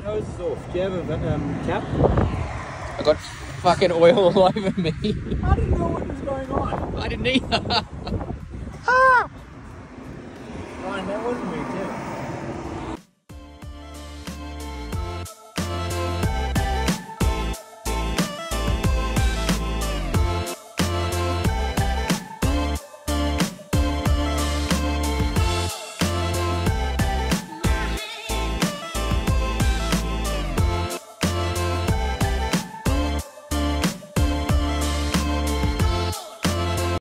nose is off. Do you have a cap? I got fucking oil all over me. I didn't know what was going on. I didn't either. Ah!